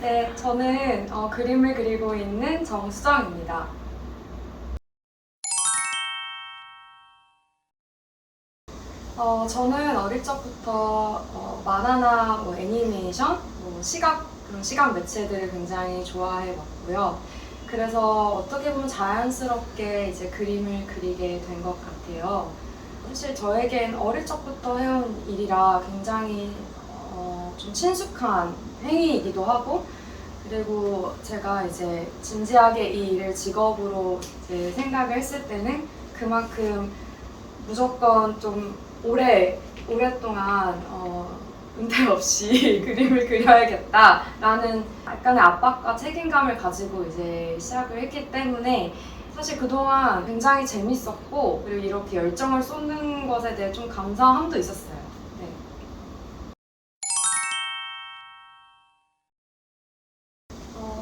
네, 저는 그림을 그리고 있는 정수정입니다. 저는 어릴 적부터 만화나 애니메이션, 그런 시각 매체들을 굉장히 좋아해 왔고요. 그래서 어떻게 보면 자연스럽게 이제 그림을 그리게 된 것 같아요. 사실 저에겐 어릴 적부터 해온 일이라 굉장히 좀 친숙한 행위이기도 하고, 그리고 제가 이제 진지하게 이 일을 직업으로 이제 생각을 했을 때는 그만큼 무조건 좀 오랫동안 은퇴 없이 그림을 그려야겠다라는 약간의 압박과 책임감을 가지고 이제 시작을 했기 때문에 사실 그동안 굉장히 재밌었고, 그리고 이렇게 열정을 쏟는 것에 대해 좀 감사함도 있었어요. 네.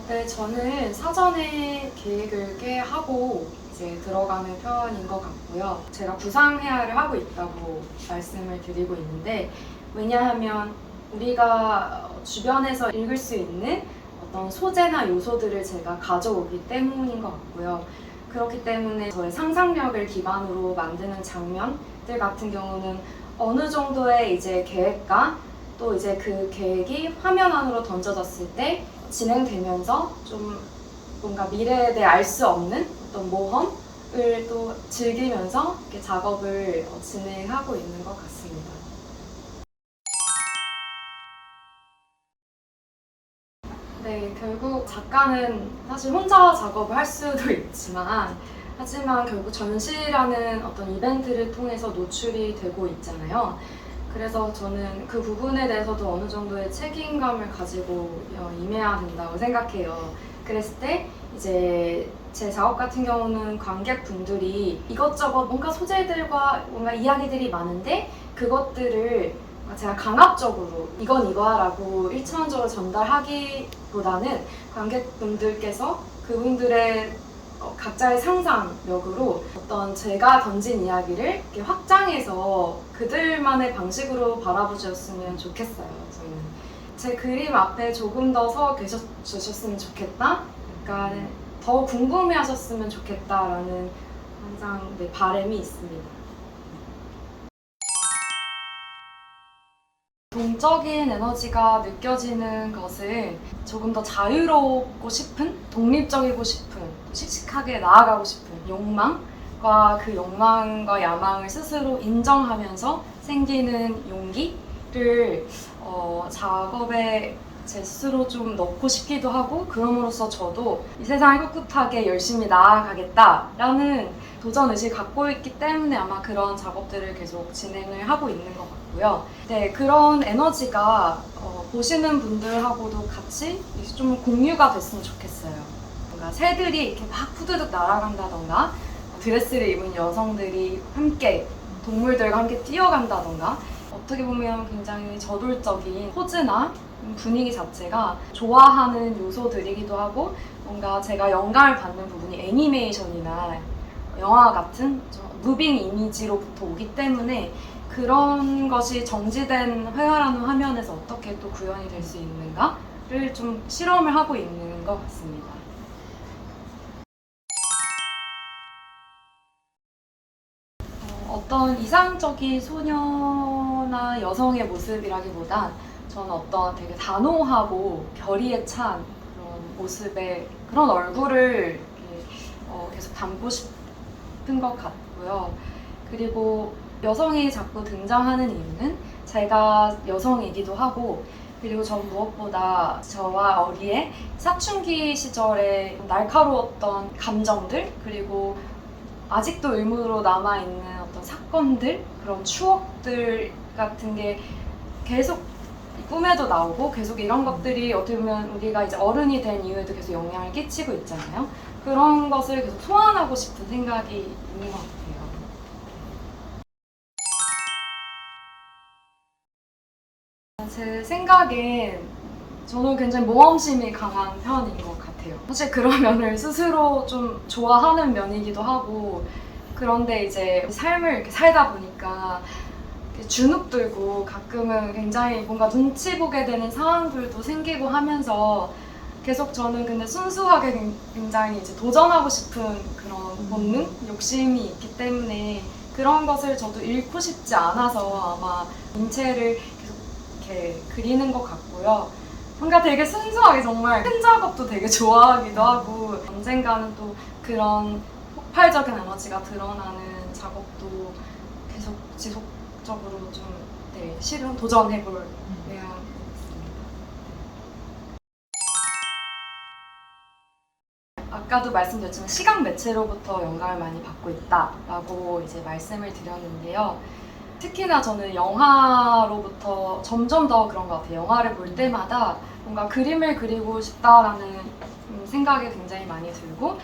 네, 저는 사전에 계획을 꽤 하고 이제 들어가는 편인 것 같고요. 제가 구상회화를 하고 있다고 말씀을 드리고 있는데, 왜냐하면 우리가 주변에서 읽을 수 있는 어떤 소재나 요소들을 제가 가져오기 때문인 것 같고요. 그렇기 때문에 저의 상상력을 기반으로 만드는 장면들 같은 경우는 어느 정도의 이제 계획과 또 이제 그 계획이 화면 안으로 던져졌을 때 진행되면서 좀 뭔가 미래에 대해 알 수 없는 어떤 모험을 또 즐기면서 이렇게 작업을 진행하고 있는 것 같습니다. 네, 결국 작가는 사실 혼자 작업을 할 수도 있지만, 하지만 결국 전시라는 어떤 이벤트를 통해서 노출이 되고 있잖아요. 그래서 저는 그 부분에 대해서도 어느 정도의 책임감을 가지고 임해야 된다고 생각해요. 그랬을 때 이제 제 작업 같은 경우는 관객분들이 이것저것 뭔가 소재들과 뭔가 이야기들이 많은데, 그것들을 제가 강압적으로 이건 이거야 라고 일차원적으로 전달하기보다는 관객분들께서 그분들의 각자의 상상력으로 어떤 제가 던진 이야기를 이렇게 확장해서 그들만의 방식으로 바라보셨으면 좋겠어요. 저는 제 그림 앞에 조금 더 서 계셔주셨으면 좋겠다, 약간 더 궁금해하셨으면 좋겠다라는 항상 바람이 있습니다. 동적인 에너지가 느껴지는 것은 조금 더 자유롭고 싶은, 독립적이고 싶은, 씩씩하게 나아가고 싶은 욕망과 그 욕망과 야망을 스스로 인정하면서 생기는 용기를 작업에 제 스스로 좀 넣고 싶기도 하고, 그럼으로써 저도 이 세상을 꿋꿋하게 열심히 나아가겠다라는 도전의식을 갖고 있기 때문에 아마 그런 작업들을 계속 진행을 하고 있는 것 같고요. 네, 그런 에너지가 보시는 분들하고도 같이 좀 공유가 됐으면 좋겠어요. 뭔가 새들이 이렇게 막 푸드득 날아간다던가, 드레스를 입은 여성들이 함께 동물들과 함께 뛰어간다던가, 어떻게 보면 굉장히 저돌적인 포즈나 분위기 자체가 좋아하는 요소들이기도 하고, 뭔가 제가 영감을 받는 부분이 애니메이션이나 영화 같은 무빙 이미지로부터 오기 때문에 그런 것이 정지된 회화라는 화면에서 어떻게 또 구현이 될 수 있는가를 좀 실험을 하고 있는 것 같습니다. 어떤 이상적인 소녀나 여성의 모습이라기보단 저는 어떤 되게 단호하고 결의에 찬 그런 모습의 그런 얼굴을 계속 담고 싶은 것 같고요. 그리고 여성이 자꾸 등장하는 이유는 제가 여성이기도 하고, 그리고 전 무엇보다 저와 어리의 사춘기 시절에 날카로웠던 감정들, 그리고 아직도 의문으로 남아있는 어떤 사건들, 그런 추억들 같은 게 계속 꿈에도 나오고, 계속 이런 것들이 어떻게 보면 우리가 이제 어른이 된 이후에도 계속 영향을 끼치고 있잖아요. 그런 것을 계속 소환하고 싶은 생각이 있는 것 같아요. 제 생각엔 저는 굉장히 모험심이 강한 편인 것 같아요. 사실 그런 면을 스스로 좀 좋아하는 면이기도 하고, 그런데 이제 삶을 이렇게 살다 보니까 주눅 들고 가끔은 굉장히 뭔가 눈치 보게 되는 상황들도 생기고 하면서 계속 저는 근데 순수하게 굉장히 이제 도전하고 싶은 그런 본능, 욕심이 있기 때문에 그런 것을 저도 잃고 싶지 않아서 아마 인체를 계속 이렇게 그리는 것 같고요. 뭔가 되게 순수하게 정말 큰 작업도 되게 좋아하기도 하고 언젠가는 또 그런 폭발적인 에너지가 드러나는 작업도 계속 지속적으로 좀 실현 도전해볼 의향. 아까도 말씀드렸지만 시각 매체로부터 영감을 많이 받고 있다라고 이제 말씀을 드렸는데요. 특히나 저는 영화로부터 점점 더 그런 것 같아요. 영화를 볼 때마다 뭔가 그림을 그리고 싶다라는 생각이 굉장히 많이 들고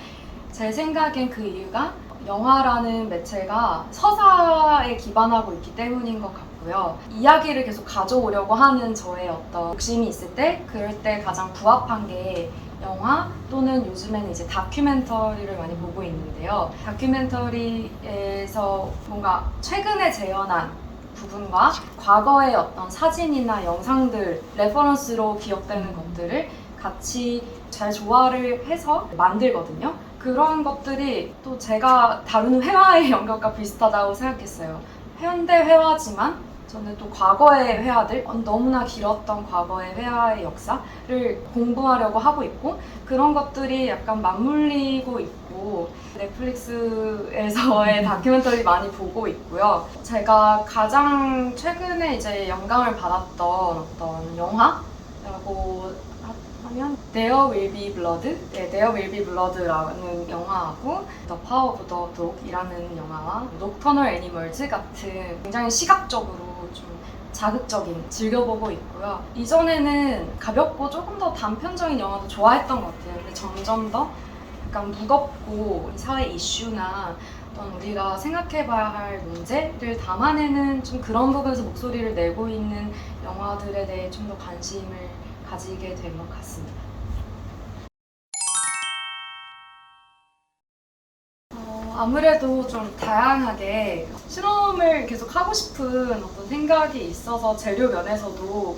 제 생각엔 그 이유가 영화라는 매체가 서사에 기반하고 있기 때문인 것 같고요. 이야기를 계속 가져오려고 하는 저의 어떤 욕심이 있을 때 그럴 때 가장 부합한 게 영화 또는 요즘에는 이제 다큐멘터리를 많이 보고 있는데요. 다큐멘터리에서 뭔가 최근에 재현한 부분과 과거의 어떤 사진이나 영상들, 레퍼런스로 기억되는 것들을 같이 잘 조화를 해서 만들거든요. 그런 것들이 또 제가 다루는 회화의 영역과 비슷하다고 생각했어요. 현대 회화지만 저는 또 과거의 회화들, 너무나 길었던 과거의 회화의 역사를 공부하려고 하고 있고 그런 것들이 약간 맞물리고 있고 넷플릭스에서의 다큐멘터리 많이 보고 있고요. 제가 가장 최근에 이제 영감을 받았던 어떤 영화라고 하면 There Will Be Blood? 네, There Will Be Blood라는 영화하고 The Power of the Dog이라는 영화와 Nocturnal Animals 같은 굉장히 시각적으로 좀 자극적인 즐겨보고 있고요. 이전에는 가볍고 조금 더 단편적인 영화도 좋아했던 것 같아요. 근데 점점 더 약간 무겁고 사회 이슈나 어떤 우리가 생각해봐야 할 문제를 담아내는 좀 그런 부분에서 목소리를 내고 있는 영화들에 대해 좀 더 관심을 가지게 된 것 같습니다. 아무래도 좀 다양하게 실험을 계속 하고 싶은 어떤 생각이 있어서 재료 면에서도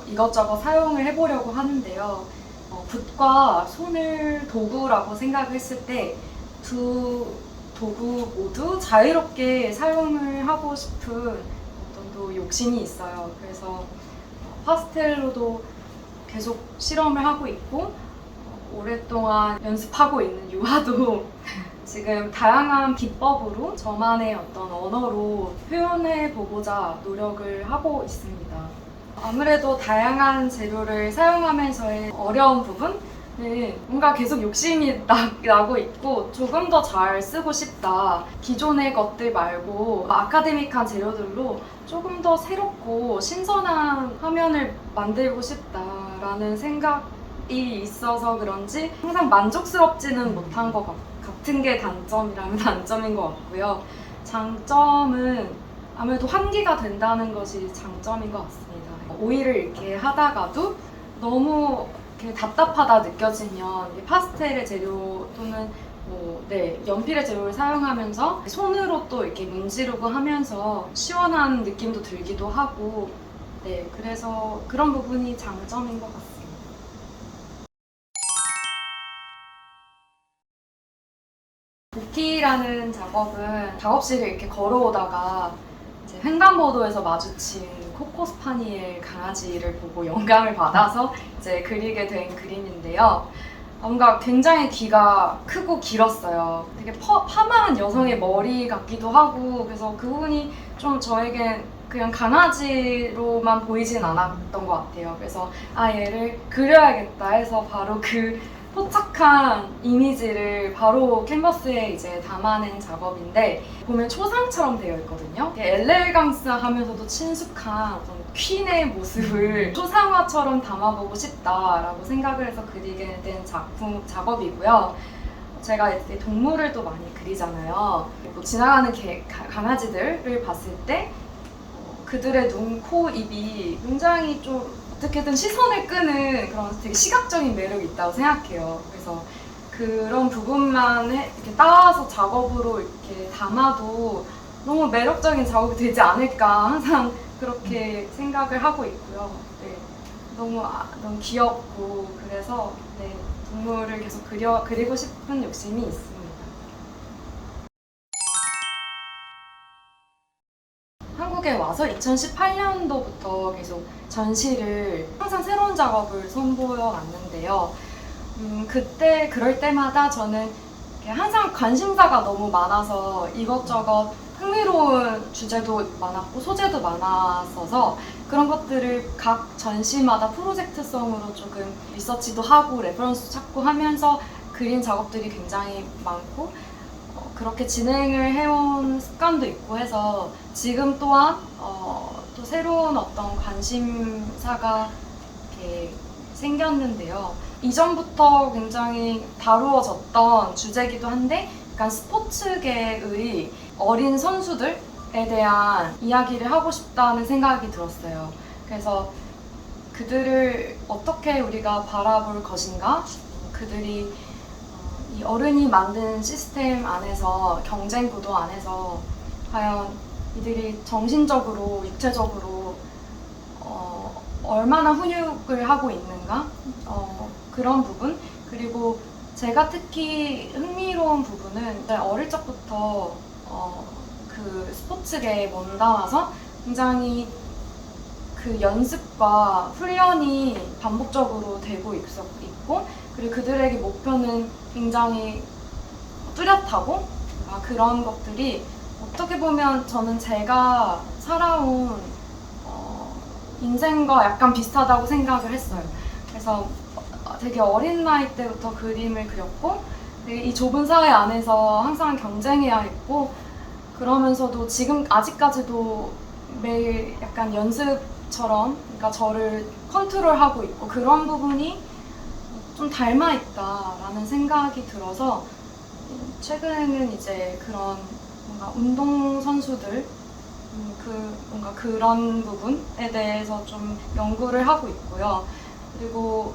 이것저것 사용을 해보려고 하는데요. 붓과 손을 도구라고 생각을 했을 때 두 도구 모두 자유롭게 사용을 하고 싶은 어떤 또 욕심이 있어요. 그래서 파스텔로도 계속 실험을 하고 있고 오랫동안 연습하고 있는 유화도 지금 다양한 기법으로 저만의 어떤 언어로 표현해 보고자 노력을 하고 있습니다. 아무래도 다양한 재료를 사용하면서의 어려운 부분은 뭔가 계속 욕심이 나고 있고 조금 더 잘 쓰고 싶다. 기존의 것들 말고 아카데믹한 재료들로 조금 더 새롭고 신선한 화면을 만들고 싶다라는 생각이 있어서 그런지 항상 만족스럽지는 못한 것 같은 게 단점이라면 단점인 것 같고요. 장점은 아무래도 환기가 된다는 것이 장점인 것 같습니다. 오일을 이렇게 하다가도 너무 이렇게 답답하다 느껴지면 파스텔의 재료 또는 연필의 재료를 사용하면서 손으로 또 이렇게 문지르고 하면서 시원한 느낌도 들기도 하고 그래서 그런 부분이 장점인 것 같습니다. 붓기라는 작업은 작업실을 이렇게 걸어오다가 이제 횡단보도에서 마주친 코코스파니엘 강아지를 보고 영감을 받아서 이제 그리게 된 그림인데요. 뭔가 굉장히 귀가 크고 길었어요. 되게 파마한 여성의 머리 같기도 하고 그래서 그 부분이 좀 저에겐 그냥 강아지로만 보이진 않았던 것 같아요. 그래서 얘를 그려야겠다 해서 바로 그 포착한 이미지를 바로 캔버스에 이제 담아낸 작업인데 보면 초상처럼 되어 있거든요. 엘레강스 하면서도 친숙한 어떤 퀸의 모습을 초상화처럼 담아보고 싶다라고 생각을 해서 그리게 된 작업이고요. 제가 이제 동물을 또 많이 그리잖아요. 지나가는 강아지들을 봤을 때 그들의 눈, 코, 입이 굉장히 좀 어떻게든 시선을 끄는 그런 되게 시각적인 매력이 있다고 생각해요. 그래서 그런 부분만 이렇게 따와서 작업으로 이렇게 담아도 너무 매력적인 작업이 되지 않을까 항상 그렇게 생각을 하고 있고요. 너무 귀엽고 그래서 네, 동물을 계속 그리고 싶은 욕심이 있습니다. 한국에 와서 2018년도부터 계속 전시를 항상 새로운 작업을 선보여 왔는데요. 그때 그럴 때마다 저는 항상 관심사가 너무 많아서 이것저것 흥미로운 주제도 많았고 소재도 많았어서 그런 것들을 각 전시마다 프로젝트성으로 조금 리서치도 하고 레퍼런스 찾고 하면서 그린 작업들이 굉장히 많고 그렇게 진행을 해온 습관도 있고 해서 지금 또한 또 새로운 어떤 관심사가 이렇게 생겼는데요. 이전부터 굉장히 다루어졌던 주제이기도 한데 약간 스포츠계의 어린 선수들에 대한 이야기를 하고 싶다는 생각이 들었어요. 그래서 그들을 어떻게 우리가 바라볼 것인가? 그들이 이 어른이 만든 시스템 안에서 경쟁 구도 안에서 과연 이들이 정신적으로, 육체적으로 얼마나 훈육을 하고 있는가? 그런 부분 그리고 제가 특히 흥미로운 부분은 어릴 적부터 그 스포츠계에 몸담아서 굉장히 그 연습과 훈련이 반복적으로 되고 있고 그리고 그들에게 목표는 굉장히 뚜렷하고 그런 것들이 어떻게 보면 저는 제가 살아온 인생과 약간 비슷하다고 생각을 했어요. 그래서 되게 어린 나이 때부터 그림을 그렸고 이 좁은 사회 안에서 항상 경쟁해야 했고 그러면서도 지금 아직까지도 매일 약간 연습처럼 그러니까 저를 컨트롤하고 있고 그런 부분이 좀 닮아 있다라는 생각이 들어서 최근에는 이제 그런 뭔가 운동 선수들 뭔가 그런 부분에 대해서 좀 연구를 하고 있고요. 그리고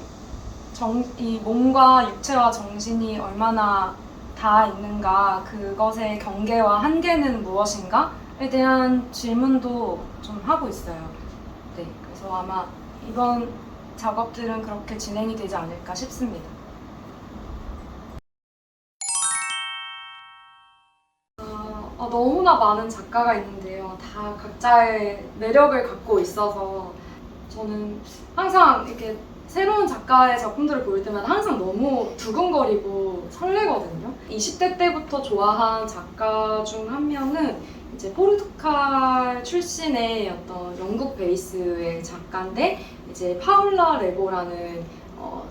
이 몸과 육체와 정신이 얼마나 다 있는가, 그것의 경계와 한계는 무엇인가에 대한 질문도 좀 하고 있어요. 네, 그래서 아마 이번 작업들은 그렇게 진행이 되지 않을까 싶습니다. 너무나 많은 작가가 있는데요. 다 각자의 매력을 갖고 있어서 저는 항상 이렇게 새로운 작가의 작품들을 볼 때마다 항상 너무 두근거리고 설레거든요. 20대 때부터 좋아한 작가 중 한 명은 이제 포르투갈 출신의 어떤 영국 베이스의 작가인데 이제 파울라 레보라는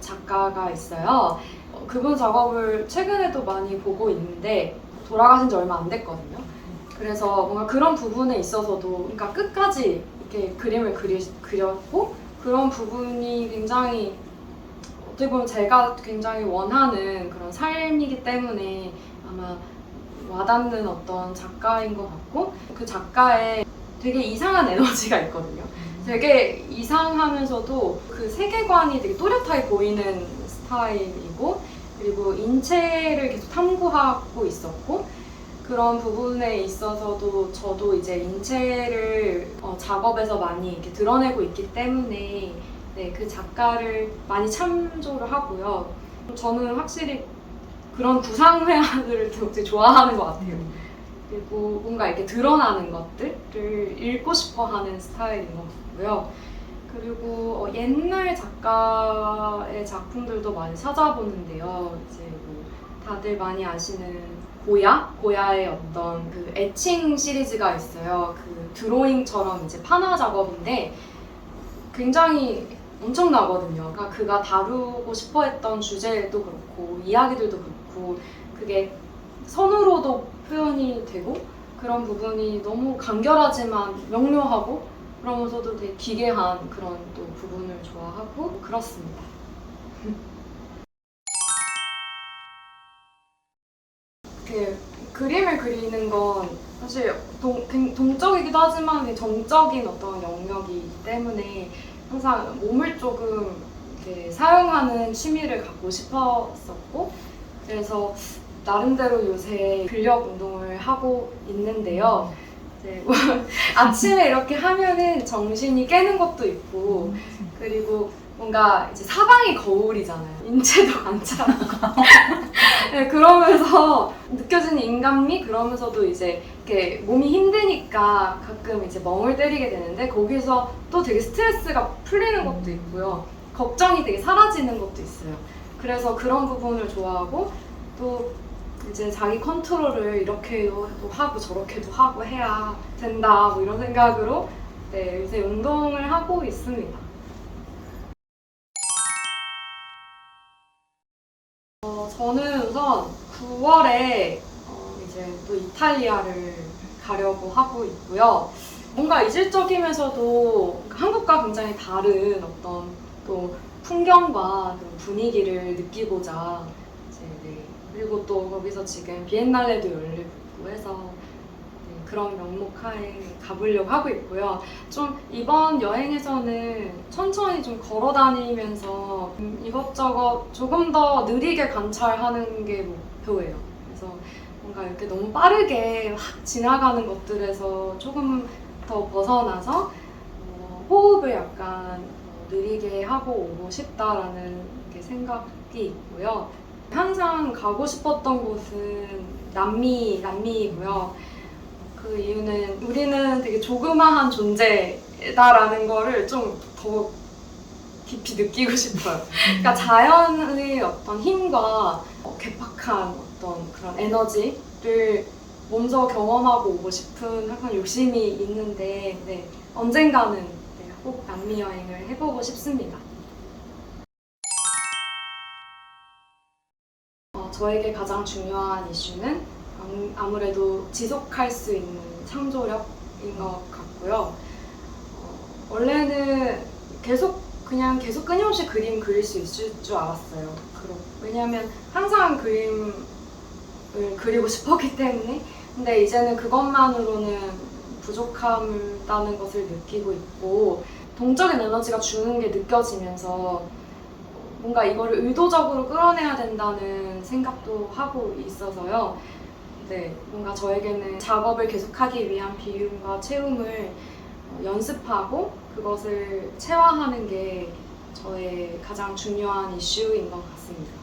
작가가 있어요. 그분 작업을 최근에도 많이 보고 있는데 돌아가신 지 얼마 안 됐거든요. 그래서 뭔가 그런 부분에 있어서도 그러니까 끝까지 이렇게 그림을 그렸고 그런 부분이 굉장히 어떻게 보면 제가 굉장히 원하는 그런 삶이기 때문에 아마 와닿는 어떤 작가인 것 같고 그 작가의 되게 이상한 에너지가 있거든요. 되게 이상하면서도 그 세계관이 되게 또렷하게 보이는 스타일이고 그리고 인체를 계속 탐구하고 있었고 그런 부분에 있어서도 저도 이제 인체를 작업에서 많이 이렇게 드러내고 있기 때문에 네, 그 작가를 많이 참조를 하고요. 저는 확실히 그런 구상회화들을 되게 좋아하는 것 같아요. 그리고 뭔가 이렇게 드러나는 것들을 읽고 싶어 하는 스타일인 것 같고요. 그리고 옛날 작가의 작품들도 많이 찾아보는데요. 이제 뭐 다들 많이 아시는 고야의 어떤 그 애칭 시리즈가 있어요. 그 드로잉처럼 이제 판화 작업인데 굉장히 엄청나거든요. 그러니까 그가 다루고 싶어 했던 주제도 그렇고 이야기들도 그렇고 그게 선으로도 표현이 되고 그런 부분이 너무 간결하지만 명료하고 그러면서도 되게 기괴한 그런 또 부분을 좋아하고 그렇습니다. 그림을 그리는 건 사실 동적이기도 하지만 정적인 어떤 영역이기 때문에 항상 몸을 조금 이렇게 사용하는 취미를 갖고 싶었었고 그래서 나름대로 요새 근력 운동을 하고 있는데요. 이제 뭐 아침에 이렇게 하면은 정신이 깨는 것도 있고 그리고 뭔가 이제 사방이 거울이잖아요. 인체도 관찰하고. 네, 그러면서 느껴지는 인간미? 그러면서도 이제 이렇게 몸이 힘드니까 가끔 이제 멍을 때리게 되는데 거기서 또 되게 스트레스가 풀리는 것도 있고요. 걱정이 되게 사라지는 것도 있어요. 그래서 그런 부분을 좋아하고 또 이제 자기 컨트롤을 이렇게도 하고 저렇게도 하고 해야 된다 뭐 이런 생각으로 네, 요새 운동을 하고 있습니다. 저는 우선 9월에 이제 또 이탈리아를 가려고 하고 있고요. 뭔가 이질적이면서도 한국과 굉장히 다른 어떤 또 풍경과 그런 분위기를 느끼고자 이제 네. 그리고 또 거기서 지금 비엔날레도 열리고 있고 해서 네, 그런 명목하에 가보려고 하고 있고요. 좀 이번 여행에서는 천천히 좀 걸어 다니면서 이것저것 조금 더 느리게 관찰하는 게 목표예요. 그래서 뭔가 이렇게 너무 빠르게 확 지나가는 것들에서 조금 더 벗어나서 호흡을 약간 느리게 하고 오고 싶다라는 게 생각이 있고요. 항상 가고 싶었던 곳은 남미이고요. 그 이유는 우리는 되게 조그마한 존재다라는 거를 좀 더 깊이 느끼고 싶어요. 그러니까 자연의 어떤 힘과 개팍한 어떤 그런 에너지를 몸소 경험하고 오고 싶은 항상 욕심이 있는데 네, 언젠가는 네, 꼭 남미 여행을 해보고 싶습니다. 저에게 가장 중요한 이슈는 아무래도 지속할 수 있는 창조력인 것 같고요. 원래는 계속 끊임없이 그림 그릴 수 있을 줄 알았어요. 왜냐하면 항상 그림을 그리고 싶었기 때문에. 근데 이제는 그것만으로는 부족하다는 것을 느끼고 있고 동적인 에너지가 주는 게 느껴지면서 뭔가 이거를 의도적으로 끌어내야 된다는 생각도 하고 있어서요. 네, 뭔가 저에게는 작업을 계속하기 위한 비움과 채움을 연습하고 그것을 체화하는 게 저의 가장 중요한 이슈인 것 같습니다.